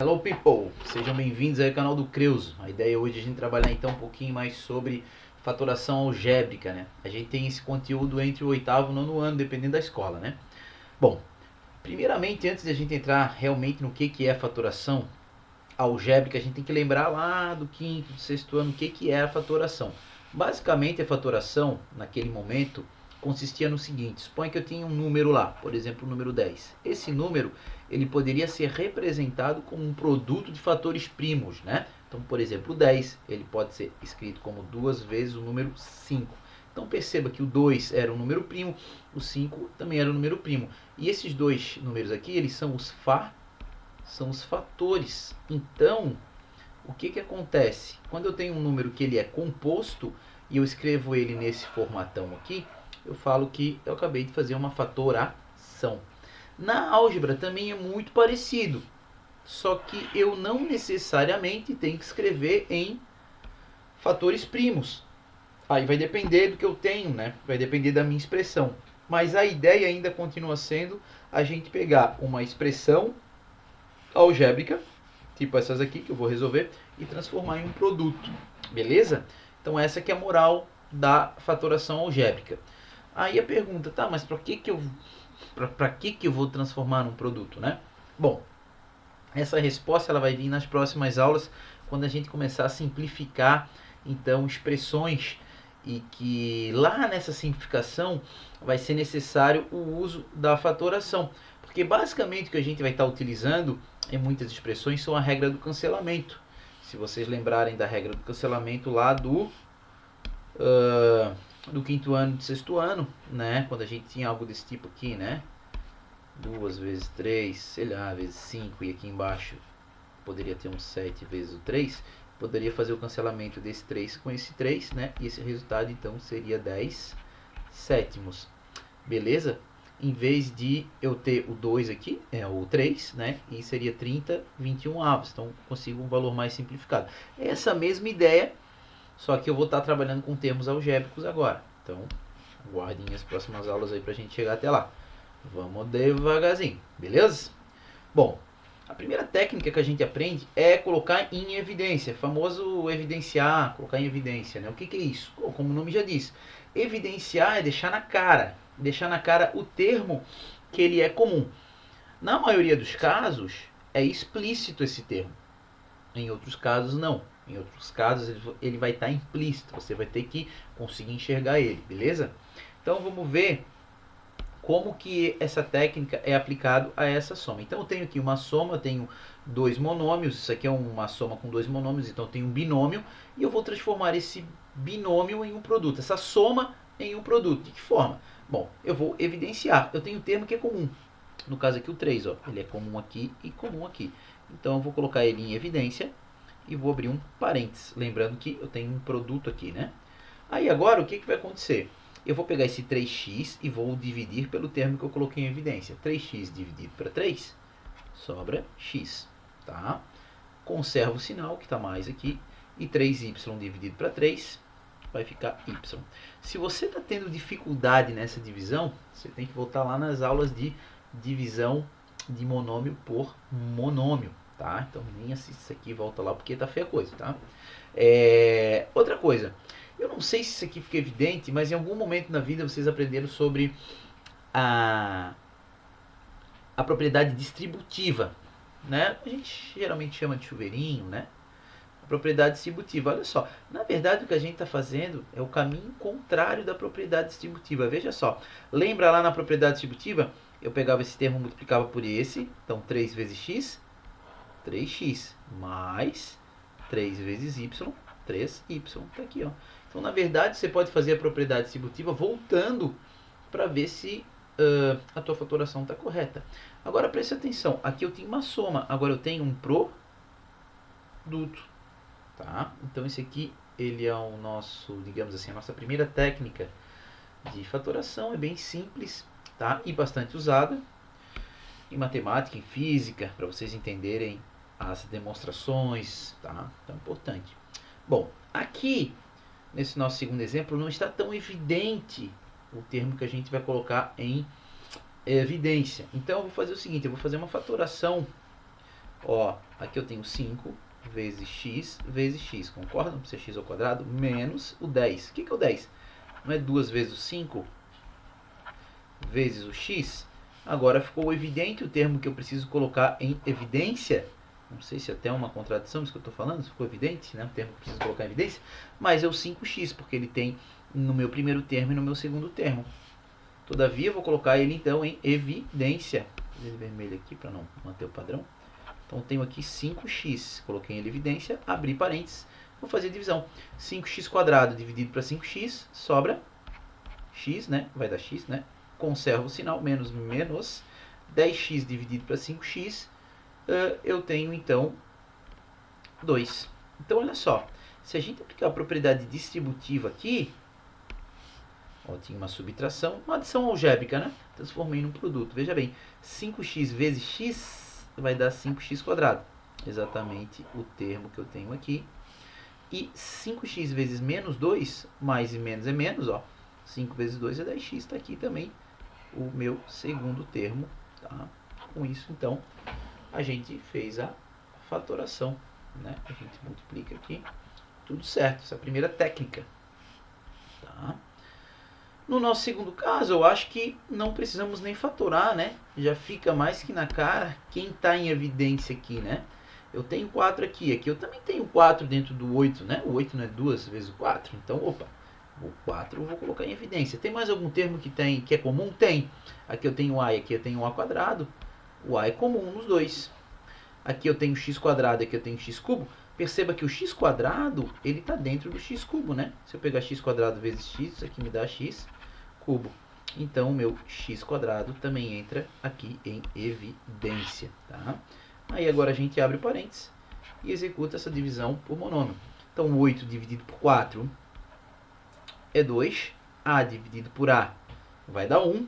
Hello people, sejam bem-vindos aí ao canal do Creuso. A ideia hoje é a gente trabalhar então um pouquinho mais sobre fatoração algébrica, né? A gente tem esse conteúdo entre o oitavo e o nono ano, dependendo da escola, né? Bom, primeiramente, antes de a gente entrar realmente no que é a fatoração algébrica, a gente tem que lembrar lá do quinto, do sexto ano, o que é a fatoração. Basicamente, a fatoração, naquele momento, consistia no seguinte: suponha que eu tinha um número lá, por exemplo, o número 10. Esse número ele poderia ser representado como um produto de fatores primos, né? Então, por exemplo, o 10 ele pode ser escrito como 2 vezes o número 5. Então perceba que o 2 era um número primo, o 5 também era um número primo. E esses dois números aqui, eles são os fatores. Então, o que acontece? Quando eu tenho um número que ele é composto e eu escrevo ele nesse formatão aqui, eu falo que eu acabei de fazer uma fatoração. Na álgebra também é muito parecido, só que eu não necessariamente tenho que escrever em fatores primos. Aí vai depender do que eu tenho, né? Vai depender da minha expressão. Mas a ideia ainda continua sendo a gente pegar uma expressão algébrica, tipo essas aqui que eu vou resolver, e transformar em um produto, beleza? Então essa que é a moral da fatoração algébrica. Aí a pergunta, tá, mas para que eu vou transformar num produto, né? Bom, essa resposta ela vai vir nas próximas aulas, quando a gente começar a simplificar então expressões, e que lá nessa simplificação vai ser necessário o uso da fatoração, porque basicamente o que a gente vai estar utilizando em muitas expressões são a regra do cancelamento. Se vocês lembrarem da regra do cancelamento lá do quinto ano e do sexto ano, né, quando a gente tinha algo desse tipo aqui, né, 2 vezes 3, sei lá, vezes 5, e aqui embaixo poderia ter um 7 vezes o 3, poderia fazer o cancelamento desse 3 com esse 3, né? E esse resultado então seria 10 sétimos. Beleza? Em vez de eu ter o 2 aqui, é o 3, né? E seria 30, 21 avos. Então consigo um valor mais simplificado. É essa mesma ideia, só que eu vou estar trabalhando com termos algébricos agora. Então aguardem as próximas aulas aí pra gente chegar até lá. Vamos devagarzinho, beleza? Bom, a primeira técnica que a gente aprende é colocar em evidência, famoso evidenciar, colocar em evidência, né? O que é isso? Como o nome já diz, evidenciar é deixar na cara o termo que ele é comum. Na maioria dos casos é explícito esse termo, em outros casos não. Em outros casos ele vai estar implícito, você vai ter que conseguir enxergar ele, beleza? Então vamos ver como que essa técnica é aplicado a essa soma. Então eu tenho aqui uma soma, eu tenho dois monômios, isso aqui é uma soma com dois monômios, então eu tenho um binômio, e eu vou transformar esse binômio em um produto, essa soma em um produto. De que forma? Bom, eu vou evidenciar, eu tenho um termo que é comum, no caso aqui o 3, ó, ele é comum aqui e comum aqui. Então eu vou colocar ele em evidência e vou abrir um parênteses, lembrando que eu tenho um produto aqui, né? Aí agora o que vai acontecer? Eu vou pegar esse 3x e vou dividir pelo termo que eu coloquei em evidência. 3x dividido para 3 sobra x. Tá? Conservo o sinal que está mais aqui. E 3y dividido para 3 vai ficar y. Se você está tendo dificuldade nessa divisão, você tem que voltar lá nas aulas de divisão de monômio por monômio. Tá? Então nem assiste isso aqui, volta lá porque tá feia a coisa. Tá? Outra coisa. Eu não sei se isso aqui fica evidente, mas em algum momento na vida vocês aprenderam sobre a propriedade distributiva, né? A gente geralmente chama de chuveirinho, né? A propriedade distributiva. Olha só, na verdade o que a gente está fazendo é o caminho contrário da propriedade distributiva. Veja só, lembra lá na propriedade distributiva? Eu pegava esse termo e multiplicava por esse, então 3 vezes x, 3x, mais 3 vezes y, 3y. Está aqui, ó. Então, na verdade, você pode fazer a propriedade distributiva voltando para ver se a tua fatoração está correta. Agora, preste atenção. Aqui eu tenho uma soma. Agora eu tenho um produto. Tá? Então, esse aqui ele é o nosso, digamos assim, a nossa primeira técnica de fatoração. É bem simples, tá? E bastante usada em matemática, em física, para vocês entenderem as demonstrações, tá? Então, é importante. Bom, aqui nesse nosso segundo exemplo não está tão evidente o termo que a gente vai colocar em evidência. Então eu vou fazer o seguinte, eu vou fazer uma fatoração Ó, aqui eu tenho 5 vezes x, concordam? Ser x ao quadrado menos o 10. O que é o 10? Não é 2 vezes o 5 vezes o x? Agora ficou evidente o termo que eu preciso colocar em evidência. Não sei se é até uma contradição isso que eu estou falando, ficou evidente, né? O termo que eu preciso colocar em evidência. Mas é o 5x, porque ele tem no meu primeiro termo e no meu segundo termo. Todavia, eu vou colocar ele então em evidência. Vou fazer ele vermelho aqui para não manter o padrão. Então, eu tenho aqui 5x. Coloquei ele em evidência, abri parênteses, vou fazer a divisão. 5x² dividido para 5x, sobra x, né? Vai dar x, né? Conservo o sinal, menos 10x dividido para 5x, eu tenho então 2. Então, olha só, se a gente aplicar a propriedade distributiva aqui, ó, tinha uma subtração, uma adição algébrica, né? Transformei num produto. Veja bem, 5x vezes x vai dar 5x². Exatamente o termo que eu tenho aqui. E 5x vezes menos 2, mais e menos é menos, ó. 5 vezes 2 é 10x, está aqui também o meu segundo termo, tá? Com isso, então, a gente fez a fatoração, né? A gente multiplica aqui, tudo certo, essa é a primeira técnica, tá? No nosso segundo caso, eu acho que não precisamos nem fatorar, né? Já fica mais que na cara quem está em evidência aqui, né? Eu tenho 4 aqui, aqui eu também tenho 4 dentro do 8, né? O 8 não é 2 vezes o 4, então, opa, o 4 eu vou colocar em evidência. Tem mais algum termo que é comum? Tem. Aqui eu tenho a e aqui eu tenho a². O a é comum nos dois. Aqui eu tenho x², aqui eu tenho x³. Perceba que o x², ele está dentro do x³, né? Se eu pegar x² vezes x, isso aqui me dá x³. Então, o meu x² também entra aqui em evidência, tá? Aí agora a gente abre parênteses e executa essa divisão por monômio. Então, 8 dividido por 4 é 2. A dividido por A vai dar 1.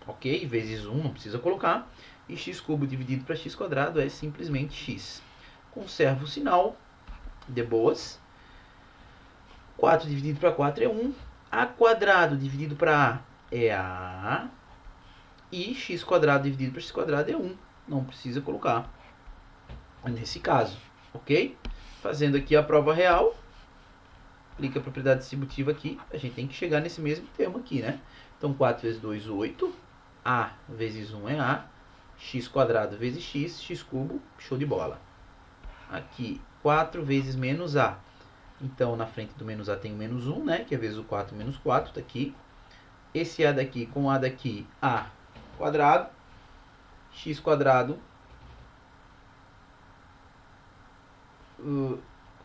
Ok? Vezes 1, não precisa colocar. E x³ dividido para x² é simplesmente x. Conservo o sinal. De boas. 4 dividido para 4 é 1. A² dividido para A é A. E x² dividido para x² é 1. Não precisa colocar nesse caso, ok? Fazendo aqui a prova real, aplica a propriedade distributiva aqui, a gente tem que chegar nesse mesmo termo aqui, né? Então, 4 vezes 2, 8. A vezes 1 é A. x² vezes x, x³, show de bola. Aqui, 4 vezes menos A. Então, na frente do menos A tem o menos 1, né? Que é vezes o 4 menos 4, tá aqui. Esse A daqui com A daqui, A quadrado, x²,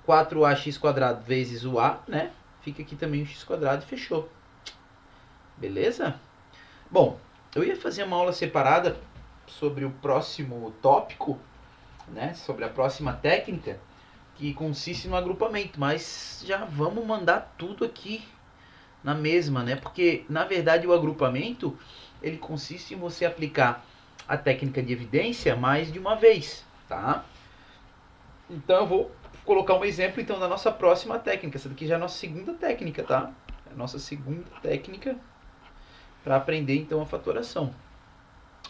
4ax² vezes o A, né? Fica aqui também o x² e fechou. Beleza? Bom, eu ia fazer uma aula separada sobre o próximo tópico, né? Sobre a próxima técnica, que consiste no agrupamento, mas já vamos mandar tudo aqui na mesma, né? Porque, na verdade, o agrupamento, ele consiste em você aplicar a técnica de evidência mais de uma vez, tá? Então, eu vou colocar um exemplo, então, da nossa próxima técnica. Essa daqui já é a nossa segunda técnica, tá? É a nossa segunda técnica para aprender, então, a fatoração.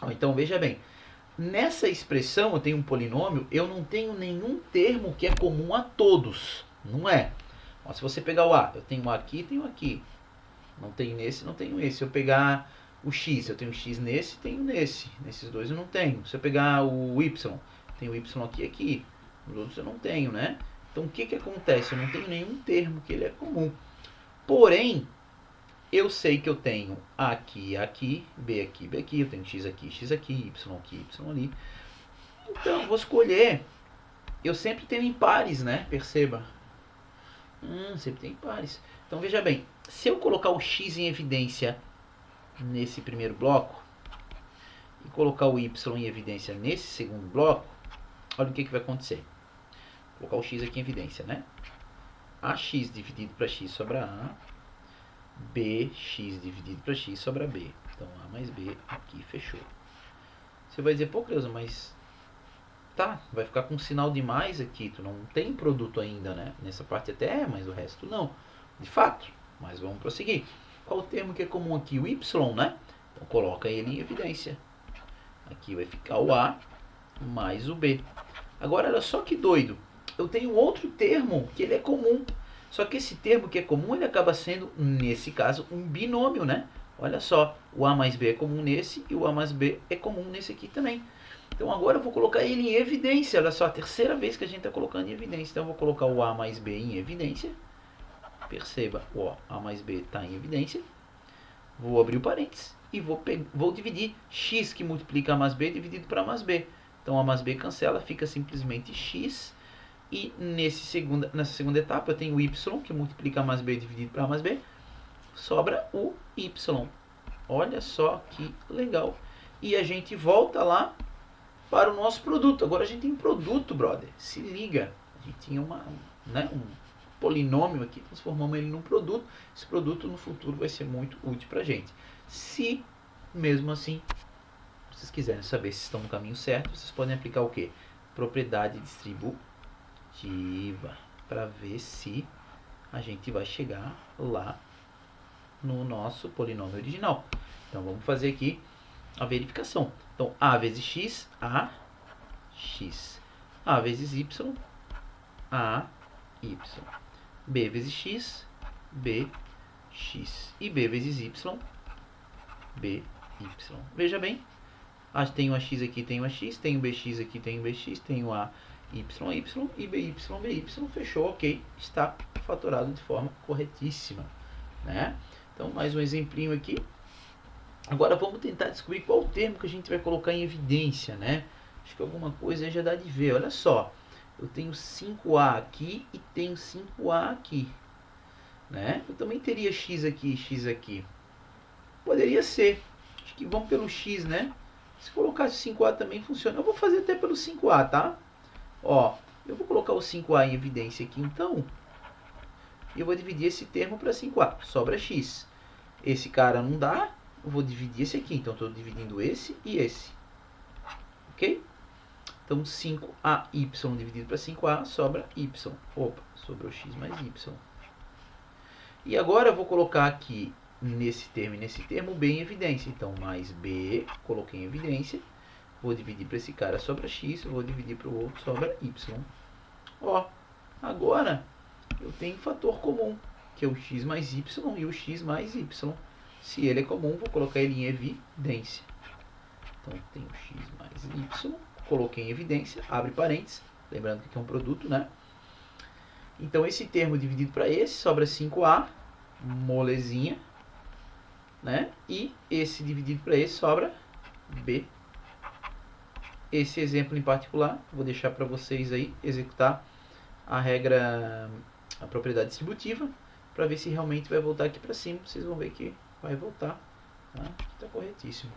Então, veja bem. Nessa expressão, eu tenho um polinômio, eu não tenho nenhum termo que é comum a todos. Não é. Ó, se você pegar o A, eu tenho aqui e tenho aqui. Não tenho nesse, não tenho esse. Se eu pegar o X, eu tenho X nesse e tenho nesse. Nesses dois eu não tenho. Se eu pegar o Y, tenho Y aqui e aqui. Os outros eu não tenho, né? Então, o que acontece? Eu não tenho nenhum termo que ele é comum. Porém, eu sei que eu tenho A aqui, aqui, B aqui, B aqui. Eu tenho X aqui, Y aqui, Y ali. Então, eu vou escolher. Eu sempre tenho impares, né? Perceba. Sempre tem impares. Então, veja bem. Se eu colocar o X em evidência nesse primeiro bloco e colocar o Y em evidência nesse segundo bloco, olha o que vai acontecer. Vou colocar o X aqui em evidência, né? AX dividido para X sobra A. BX dividido para X sobra B. Então, A mais B aqui, fechou. Você vai dizer, pô, Cleusa, mas tá, vai ficar com um sinal de mais aqui. Tu não tem produto ainda, né? Nessa parte até é, mas o resto não. De fato, mas vamos prosseguir. Qual o termo que é comum aqui? O Y, né? Então, coloca ele em evidência. Aqui vai ficar o A mais o B. Agora, olha só que doido. Eu tenho outro termo que ele é comum. Só que esse termo que é comum, ele acaba sendo, nesse caso, um binômio, né? Olha só, o A mais B é comum nesse e o A mais B é comum nesse aqui também. Então agora eu vou colocar ele em evidência. Olha só, a terceira vez que a gente está colocando em evidência. Então eu vou colocar o A mais B em evidência. Perceba, o A mais B está em evidência. Vou abrir o parênteses e vou dividir x que multiplica A mais B dividido para A mais B. Então A mais B cancela, fica simplesmente x. E nessa segunda etapa eu tenho o y que multiplica A mais B dividido para A mais B. Sobra o y. Olha só que legal. E a gente volta lá para o nosso produto. Agora a gente tem um produto, brother. Se liga. A gente tinha um polinômio aqui, transformamos ele num produto. Esse produto no futuro vai ser muito útil para a gente. Se, mesmo assim, vocês quiserem saber se estão no caminho certo, vocês podem aplicar o quê? Propriedade distributiva. Para ver se a gente vai chegar lá no nosso polinômio original. Então vamos fazer aqui a verificação. Então A vezes x, A, x. A vezes y, A, y. B vezes x, B, x. E B vezes y, B, y. Veja bem, tem um AX aqui, tem um AX, tem um BX aqui, tem um BX, tem um A, y, y e BY, BY. Fechou, ok. Está fatorado de forma corretíssima, né? Então, mais um exemplinho aqui. Agora vamos tentar descobrir qual o termo que a gente vai colocar em evidência, né? Acho que alguma coisa aí já dá de ver. Olha só, eu tenho 5A aqui e tenho 5A aqui, né? Eu também teria x aqui e x aqui. Poderia ser. Acho que vamos pelo x, né? Se colocasse 5A também funciona. Eu vou fazer até pelo 5A, tá? Ó, eu vou colocar o 5A em evidência aqui, então. E eu vou dividir esse termo para 5A. Sobra x. Esse cara não dá. Eu vou dividir esse aqui. Então, estou dividindo esse e esse. Ok? Então, 5AY dividido para 5A sobra y. Opa, sobrou x mais y. E agora eu vou colocar aqui nesse termo e nesse termo B em evidência. Então, mais B, coloquei em evidência. Vou dividir para esse cara, sobra x. Vou dividir para o outro, sobra y. Ó, agora eu tenho um fator comum, que é o x mais y e o x mais y. Se ele é comum, vou colocar ele em evidência. Então, tenho x mais y. Coloquei em evidência, abre parênteses. Lembrando que aqui é um produto, né? Então, esse termo dividido para esse, sobra 5A, molezinha, né? E esse dividido para esse, sobra B. Esse exemplo em particular, vou deixar para vocês aí executar a regra, a propriedade distributiva, para ver se realmente vai voltar aqui para cima. Vocês vão ver que vai voltar, tá? Está corretíssimo.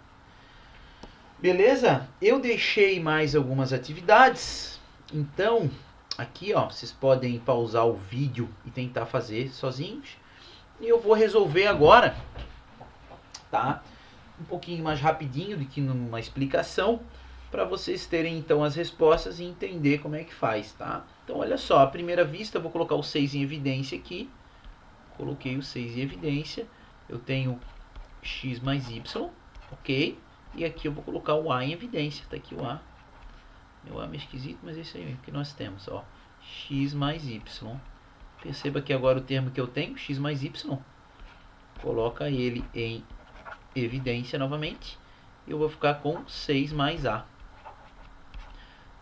Beleza? Eu deixei mais algumas atividades, então aqui, ó, vocês podem pausar o vídeo e tentar fazer sozinhos. E eu vou resolver agora, tá? Um pouquinho mais rapidinho do que numa explicação, para vocês terem então as respostas e entender como é que faz, tá? Então, olha só, à primeira vista eu vou colocar o 6 em evidência aqui. Coloquei o 6 em evidência. Eu tenho x mais y, ok? E aqui eu vou colocar o A em evidência. Tá aqui o A. Meu A é meio esquisito, mas é isso aí mesmo que nós temos, ó. X mais y. Perceba que agora o termo que eu tenho, x mais y, coloca ele em evidência novamente. E eu vou ficar com 6 mais A.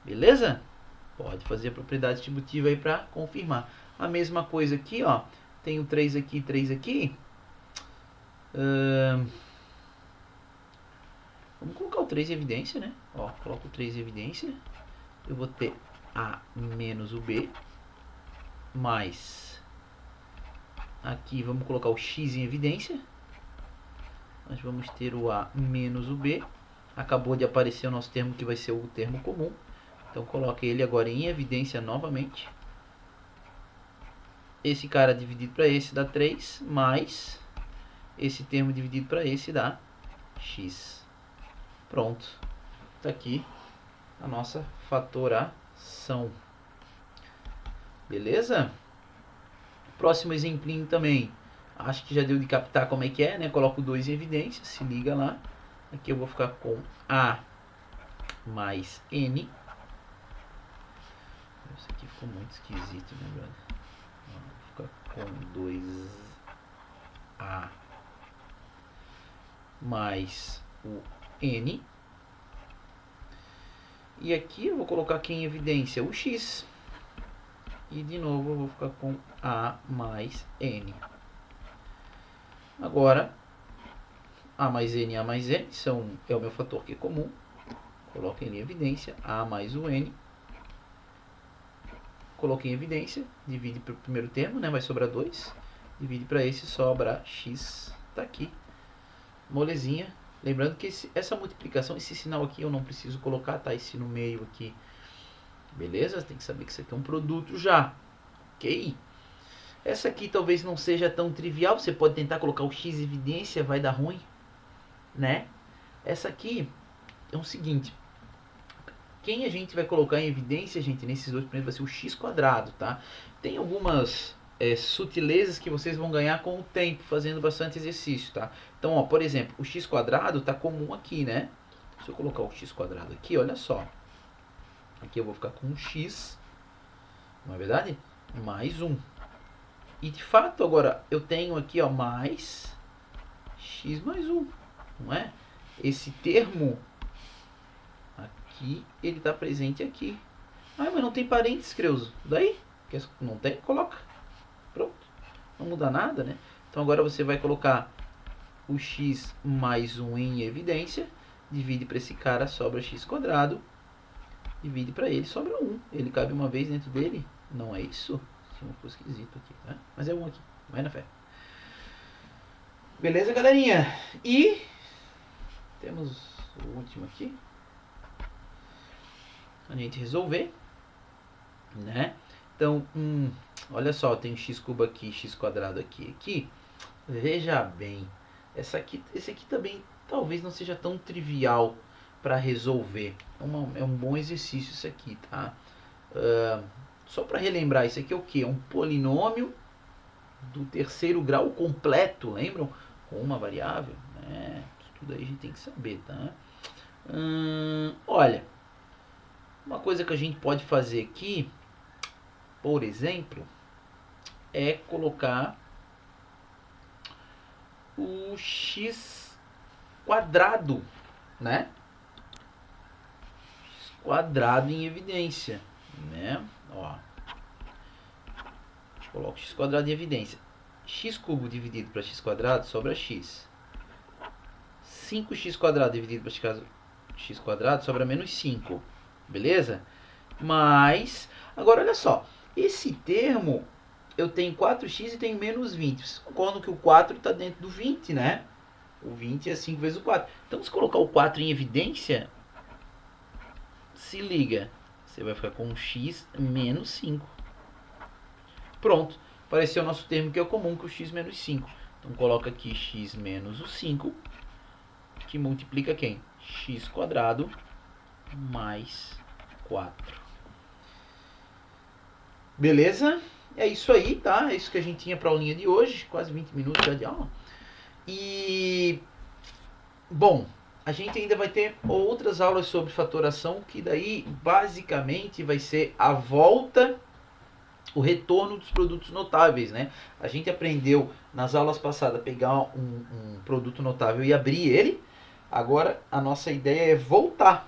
Beleza? Pode fazer a propriedade distributiva aí para confirmar. A mesma coisa aqui, ó. Tenho 3 aqui e 3 aqui. Vamos colocar o 3 em evidência, né? Ó, coloco o 3 em evidência. Eu vou ter A menos o B. Mais. Aqui vamos colocar o X em evidência. Nós vamos ter o A menos o B. Acabou de aparecer o nosso termo que vai ser o termo comum. Então coloque ele agora em evidência novamente. Esse cara dividido para esse dá 3, mais esse termo dividido para esse dá x. Pronto. Está aqui a nossa fatoração. Beleza? Próximo exemplinho também. Acho que já deu de captar como é que é, né? Coloco 2 em evidência, se liga lá. Aqui eu vou ficar com A mais N Isso aqui ficou muito esquisito, né, brother? Vou ficar com 2A mais o N. E aqui eu vou colocar aqui em evidência o X. E de novo eu vou ficar com A mais N. Agora, A mais N e A mais N é o meu fator que é comum. Coloco em evidência A mais o N. Coloquei em evidência, divide para o primeiro termo, né? Vai sobrar 2. Divide para esse, sobra X. Tá aqui. Molezinha. Lembrando que essa multiplicação, esse sinal aqui eu não preciso colocar, tá? Esse no meio aqui. Beleza? Tem que saber que isso aqui é um produto já. Ok? Essa aqui talvez não seja tão trivial. Você pode tentar colocar o X em evidência, vai dar ruim. Né? Essa aqui é o seguinte. Quem a gente vai colocar em evidência, gente, nesses dois primeiros vai ser o x quadrado, tá? Tem algumas sutilezas que vocês vão ganhar com o tempo, fazendo bastante exercício, tá? Então, ó, por exemplo, o x quadrado tá comum aqui, né? Se eu colocar o x quadrado aqui, olha só. Aqui eu vou ficar com um x, não é verdade? Mais 1. E de fato, agora, eu tenho aqui, ó, mais x mais 1, não é? Esse termo aqui, ele está presente aqui. Ah, mas não tem parênteses, Creuso. Daí? Não tem? Coloca. Pronto. Não muda nada, né? Então agora você vai colocar o x mais 1 em evidência. Divide para esse cara, sobra x quadrado. Divide para ele, sobra 1. Ele cabe uma vez dentro dele. Não é isso? Ficou esquisito aqui, tá? Mas é 1 aqui. Vai na fé. Beleza, galerinha? E temos o último aqui. A gente resolver, né? Então, olha só, tem x cubo aqui, x quadrado aqui. Veja bem, esse aqui também talvez não seja tão trivial para resolver. É um bom exercício isso aqui, tá? Só para relembrar, isso aqui é o que? É um polinômio do terceiro grau completo, lembram? Com uma variável, né? Isso tudo aí a gente tem que saber, tá? Olha, uma coisa que a gente pode fazer aqui, por exemplo, é colocar o x quadrado, né? X quadrado em evidência, né? Ó, coloco x quadrado em evidência. X cubo dividido para x quadrado sobra x. 5x quadrado dividido para x quadrado sobra menos 5. Beleza? Mas, agora olha só. Esse termo, eu tenho 4x e tenho menos 20. Vocês concordam que o 4 está dentro do 20, né? O 20 é 5 vezes o 4. Então, se colocar o 4 em evidência, se liga. Você vai ficar com um x menos 5. Pronto. Apareceu o nosso termo que é o comum, que é o x menos 5. Então, coloca aqui x menos o 5, que multiplica quem? X quadrado mais 4. Beleza? É isso aí, tá? É isso que a gente tinha para a aulinha de hoje. Quase 20 minutos já de aula. E, bom, a gente ainda vai ter outras aulas sobre fatoração, que daí, basicamente, vai ser a volta, o retorno dos produtos notáveis, né? A gente aprendeu nas aulas passadas a pegar um produto notável e abrir ele. Agora, a nossa ideia é voltar.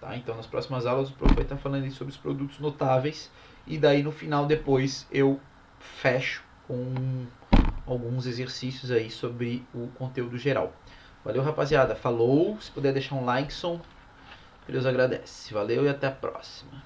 Tá? Então, nas próximas aulas, o prof vai estar falando aí sobre os produtos notáveis. E daí, no final, depois, eu fecho com alguns exercícios aí sobre o conteúdo geral. Valeu, rapaziada. Falou. Se puder deixar um like, Deus agradece. Valeu e até a próxima.